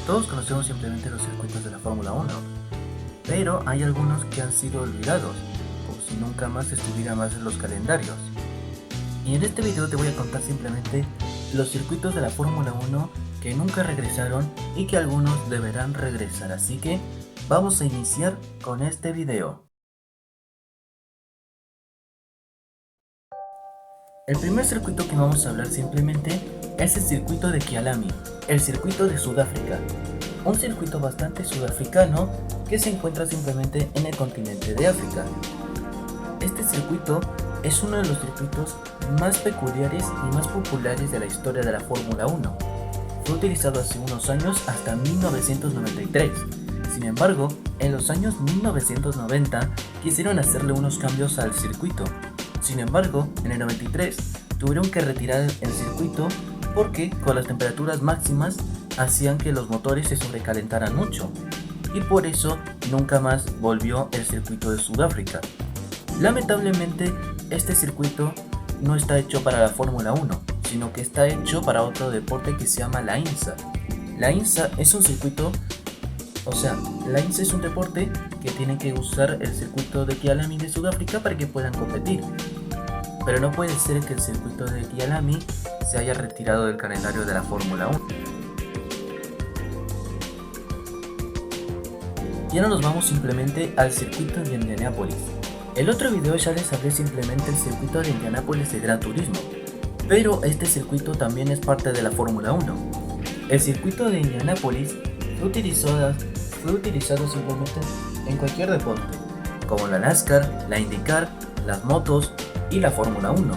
Todos conocemos simplemente los circuitos de la Fórmula 1, pero hay algunos que han sido olvidados, como si nunca más estuviera más en los calendarios. Y en este video te voy a contar simplemente los circuitos de la Fórmula 1 que nunca regresaron y que algunos deberán regresar, así que vamos a iniciar con este video. El primer circuito que vamos a hablar simplemente es el circuito de Kyalami, el circuito de Sudáfrica, un circuito bastante sudafricano que se encuentra simplemente en el continente de África. Este circuito es uno de los circuitos más peculiares y más populares de la historia de la Fórmula 1. Fue utilizado hace unos años hasta 1993. Sin embargo, en los años 1990 quisieron hacerle unos cambios al circuito. Sin embargo, en el 93 tuvieron que retirar el circuito porque con las temperaturas máximas hacían que los motores se sobrecalentaran mucho, y por eso nunca más volvió el circuito de Sudáfrica. Lamentablemente, este circuito no está hecho para la Fórmula 1, sino que está hecho para otro deporte que se llama la IMSA. La IMSA es un circuito, la IMSA es un deporte que tiene que usar el circuito de Kyalami de Sudáfrica para que puedan competir. Pero no puede ser que el circuito de Kyalami se haya retirado del calendario de la Fórmula 1. Y ahora nos vamos simplemente al circuito de Indianápolis. El otro video ya les hablé simplemente del circuito de Indianápolis de Gran Turismo, pero este circuito también es parte de la Fórmula 1. El circuito de Indianápolis fue utilizado simplemente en cualquier deporte, como la NASCAR, la IndyCar, las motos y la Fórmula 1.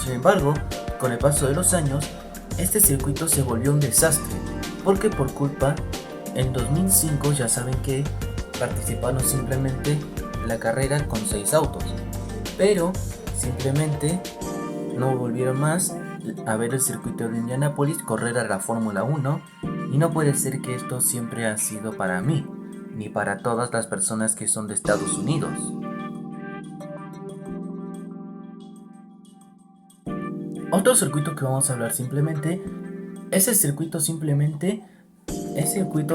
Sin embargo, con el paso de los años, este circuito se volvió un desastre, porque por culpa, en 2005 ya saben que participaron simplemente la carrera con 6 autos, pero simplemente no volvieron más a ver el circuito de Indianápolis correr a la Fórmula 1, y no puede ser que esto siempre ha sido para mí, ni para todas las personas que son de Estados Unidos. Otro circuito que vamos a hablar simplemente es el circuito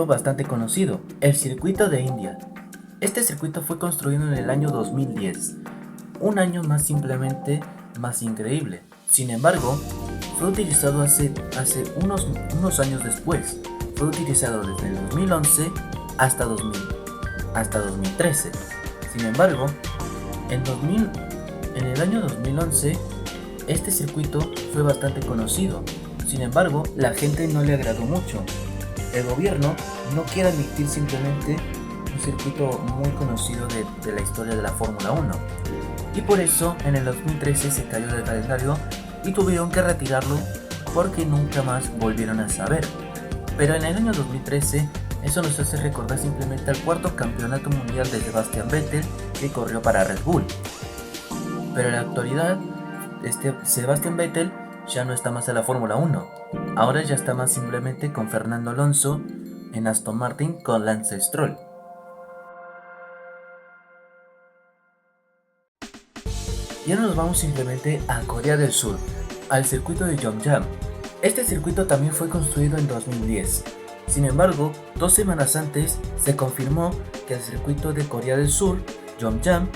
bastante conocido, el circuito de India. Este circuito fue construido en el año 2010, un año más simplemente más increíble. Sin embargo, fue utilizado hace unos años después. Fue utilizado desde el 2011 hasta 2013. Sin embargo, en el año 2011 este circuito fue bastante conocido. Sin embargo, la gente no le agradó mucho. El gobierno no quiere admitir simplemente un circuito muy conocido de la historia de la Fórmula 1. Y por eso en el 2013 se cayó del calendario y tuvieron que retirarlo porque nunca más volvieron a saber. Pero en el año 2013 eso nos hace recordar simplemente al cuarto campeonato mundial de Sebastian Vettel, que corrió para Red Bull. Pero en la actualidad Sebastian Vettel ya no está más en la Fórmula 1. Ahora ya está más simplemente con Fernando Alonso en Aston Martin con Lance Stroll. Y ahora nos vamos simplemente a Corea del Sur, al circuito de Yeongjang. Este circuito también fue construido en 2010. Sin embargo, 2 semanas antes se confirmó que el circuito de Corea del Sur, Yeongjang,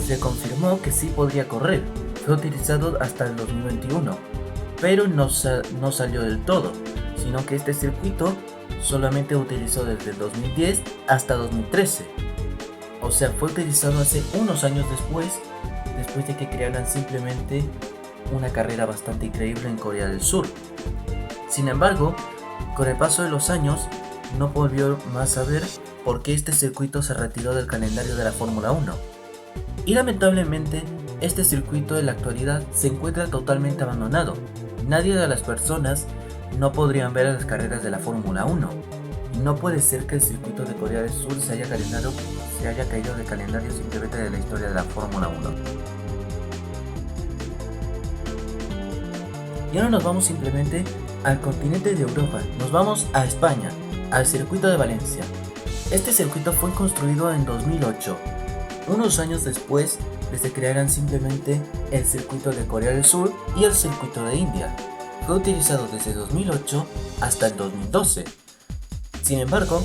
se confirmó que sí podría correr. Fue utilizado hasta el 2021, pero no salió del todo, sino que este circuito solamente utilizó desde el 2010 hasta 2013. O sea, fue utilizado hace unos años después de que crearan simplemente una carrera bastante increíble en Corea del Sur. Sin embargo, con el paso de los años, no volvió más a ver por qué este circuito se retiró del calendario de la Fórmula 1. Y lamentablemente, este circuito en la actualidad se encuentra totalmente abandonado. Nadie de las personas no podrían ver las carreras de la Fórmula 1. Y no puede ser que el circuito de Corea del Sur se haya caído del calendario simplemente de la historia de la Fórmula 1. Y ahora nos vamos simplemente al continente de Europa. Nos vamos a España, al circuito de Valencia. Este circuito fue construido en 2008, unos años después de que se crearan simplemente el circuito de Corea del Sur y el circuito de India. Fue utilizado desde 2008 hasta el 2012. Sin embargo,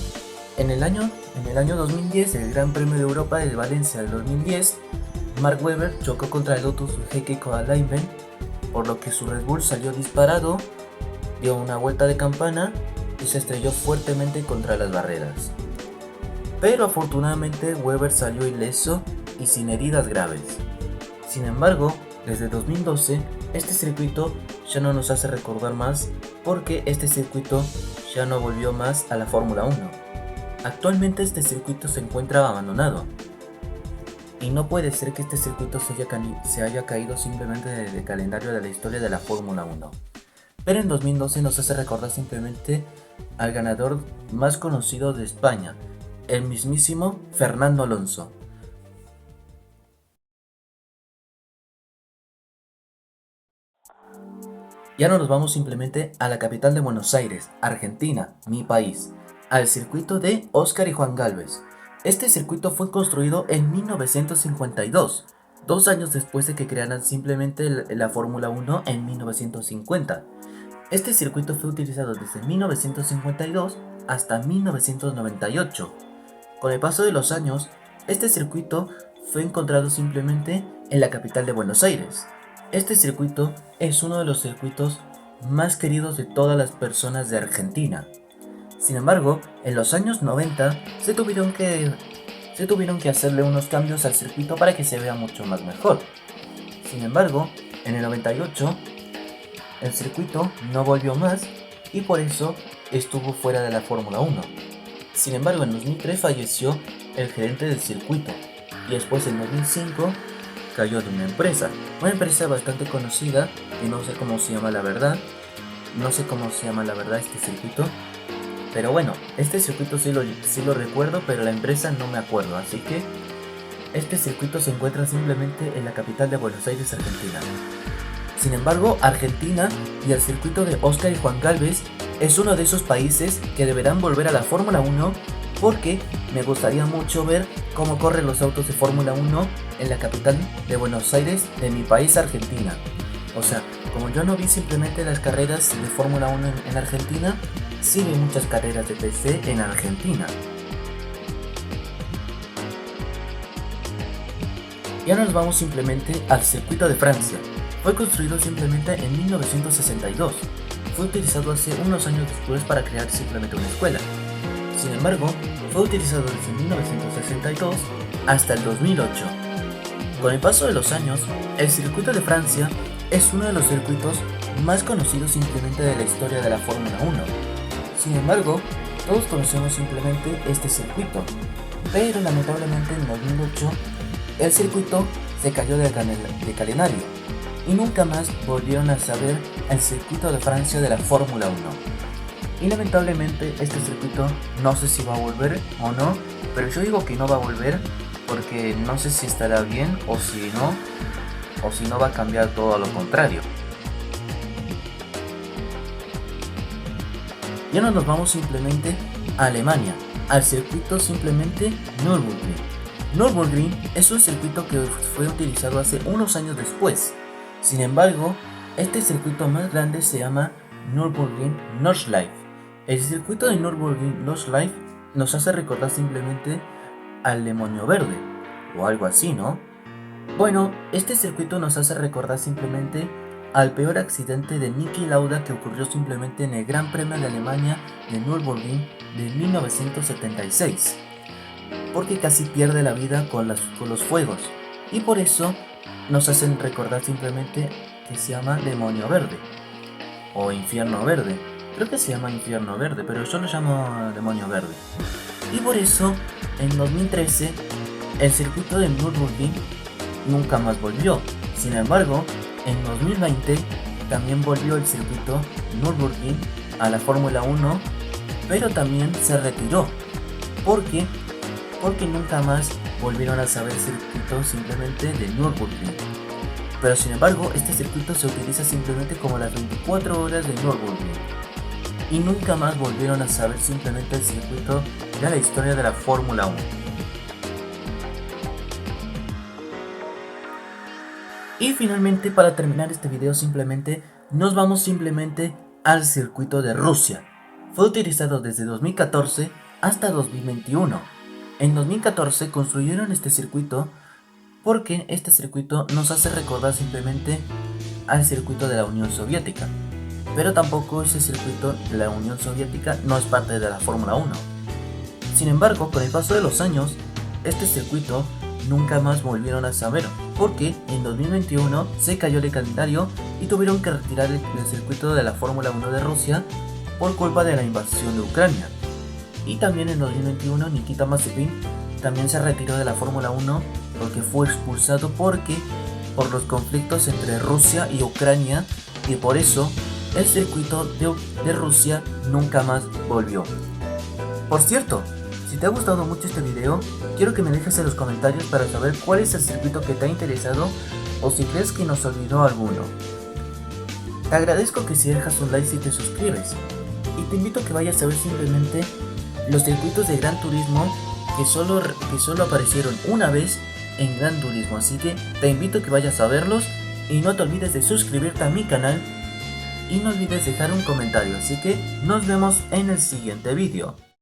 en el año 2010, el Gran Premio de Europa de Valencia del 2010, Mark Webber chocó contra el Lotus Heikki Kovalainen, por lo que su Red Bull salió disparado, dio una vuelta de campana y se estrelló fuertemente contra las barreras. Pero afortunadamente Webber salió ileso y sin heridas graves. Sin embargo, desde 2012, este circuito ya no nos hace recordar más porque este circuito ya no volvió más a la Fórmula 1. Actualmente este circuito se encuentra abandonado. Y no puede ser que este circuito se haya caído simplemente del calendario de la historia de la Fórmula 1. Pero en 2012 nos hace recordar simplemente al ganador más conocido de España, el mismísimo Fernando Alonso. Ya no nos vamos simplemente a la capital de Buenos Aires, Argentina, mi país, al circuito de Oscar y Juan Gálvez. Este circuito fue construido en 1952, 2 años después de que crearan simplemente la Fórmula 1 en 1950. Este circuito fue utilizado desde 1952 hasta 1998. Con el paso de los años, este circuito fue encontrado simplemente en la capital de Buenos Aires. Este circuito es uno de los circuitos más queridos de todas las personas de Argentina. Sin embargo, en los años 90 se tuvieron que hacerle unos cambios al circuito para que se vea mucho más mejor. Sin embargo, en el 98 el circuito no volvió más y por eso estuvo fuera de la Fórmula 1. Sin embargo, en 2003 falleció el gerente del circuito y después en 2005 cayó de una empresa bastante conocida, y no sé cómo se llama la verdad, este circuito, pero bueno, este circuito sí lo recuerdo, pero la empresa no me acuerdo, así que este circuito se encuentra simplemente en la capital de Buenos Aires, Argentina. Sin embargo, Argentina y el circuito de Oscar y Juan Gálvez es uno de esos países que deberán volver a la Fórmula 1 porque me gustaría mucho ver cómo corren los autos de Fórmula 1 en la capital de Buenos Aires de mi país, Argentina. O sea, como yo no vi simplemente las carreras de Fórmula 1 en Argentina, sí vi muchas carreras de TC en Argentina. Ya nos vamos simplemente al circuito de Francia. Fue construido simplemente en 1962. Fue utilizado hace unos años después para crear simplemente una escuela. Sin embargo, fue utilizado desde 1962 hasta el 2008. Con el paso de los años, el circuito de Francia es uno de los circuitos más conocidos simplemente de la historia de la Fórmula 1. Sin embargo, todos conocemos simplemente este circuito, pero lamentablemente en 2008 el circuito se cayó de calendario y nunca más volvieron a saber el circuito de Francia de la Fórmula 1. Y lamentablemente este circuito no sé si va a volver o no, pero yo digo que no va a volver porque no sé si estará bien o si no va a cambiar todo a lo contrario. Ya no nos vamos simplemente a Alemania, al circuito simplemente Nürburgring. Nürburgring es un circuito que fue utilizado hace unos años después. Sin embargo, este circuito más grande se llama Nürburgring Nordschleife. El circuito de Nürburgring Nordschleife nos hace recordar simplemente al demonio verde, o algo así, ¿no? Bueno, este circuito nos hace recordar simplemente al peor accidente de Niki Lauda que ocurrió simplemente en el Gran Premio de Alemania de Nürburgring de 1976, porque casi pierde la vida con los fuegos, y por eso nos hacen recordar simplemente que se llama demonio verde, o infierno verde. Creo que se llama infierno verde, pero yo lo llamo demonio verde. Y por eso, en 2013, el circuito de Nürburgring nunca más volvió. Sin embargo, en 2020 también volvió el circuito Nürburgring a la Fórmula 1, pero también se retiró. Porque nunca más volvieron a saber el circuito simplemente de Nürburgring. Pero sin embargo, este circuito se utiliza simplemente como las 24 horas de Nürburgring. Y nunca más volvieron a saber simplemente el circuito de la historia de la Fórmula 1. Y finalmente, para terminar este video, simplemente nos vamos simplemente al circuito de Rusia. Fue utilizado desde 2014 hasta 2021. En 2014 construyeron este circuito porque este circuito nos hace recordar simplemente al circuito de la Unión Soviética. Pero tampoco ese circuito de la Unión Soviética no es parte de la Fórmula 1. Sin embargo, con el paso de los años, este circuito nunca más volvieron a saber, porque en 2021 se cayó el calendario y tuvieron que retirar el circuito de la Fórmula 1 de Rusia por culpa de la invasión de Ucrania. Y también en 2021 Nikita Mazepin también se retiró de la Fórmula 1 porque fue expulsado por los conflictos entre Rusia y Ucrania, y por eso el circuito de Rusia nunca más volvió. Por cierto, si te ha gustado mucho este video, quiero que me dejes en los comentarios para saber cuál es el circuito que te ha interesado o si crees que nos olvidó alguno. Te agradezco que si dejas un like y te suscribes, y te invito a que vayas a ver simplemente los circuitos de Gran Turismo que solo aparecieron una vez en Gran Turismo, así que te invito a que vayas a verlos y no te olvides de suscribirte a mi canal y no olvides dejar un comentario, así que nos vemos en el siguiente video.